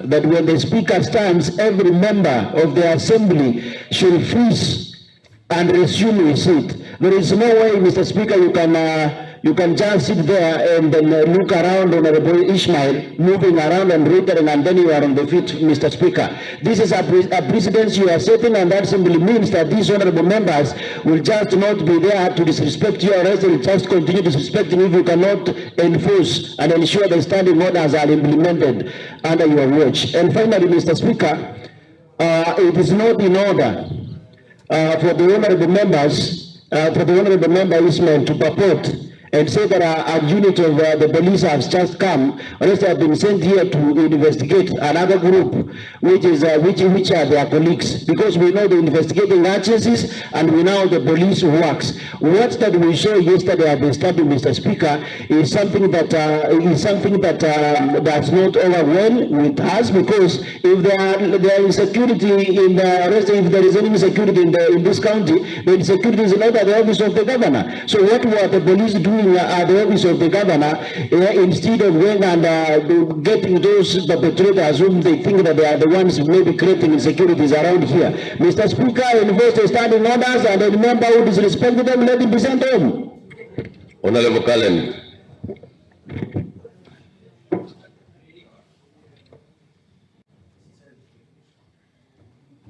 that when the Speaker stands, every member of the Assembly should freeze and resume his seat. There is no way, Mr. Speaker, you can just sit there and then look around on Honorable Ishmael, moving around and reiterating, and then you are on the feet, Mr. Speaker. This is a precedence you are setting, and that simply means that these honorable members will just not be there to disrespect you, or else they will just continue disrespecting you if you cannot enforce and ensure the standing orders are implemented under your watch. And finally, Mr. Speaker, it is not in order for the honorable members, for the honorable member Ishmael to purport and say that a unit of the police has just come, unless they have been sent here to investigate another group, which are their colleagues, because we know the investigating agencies and we know the police works. What that we saw yesterday at the stadium, Mr. Speaker, is something that does not overwhelm with us, because if there is insecurity in the if there is any insecurity in this county, the insecurity is not at the office of the governor. So what were the police doing at the office of the governor, instead of going and getting those perpetrators whom they think that they are the ones maybe creating insecurities around here? Mr. Speaker, enforce the standing orders, and any member who disrespects them, let him be sent home. Honorable Cullen.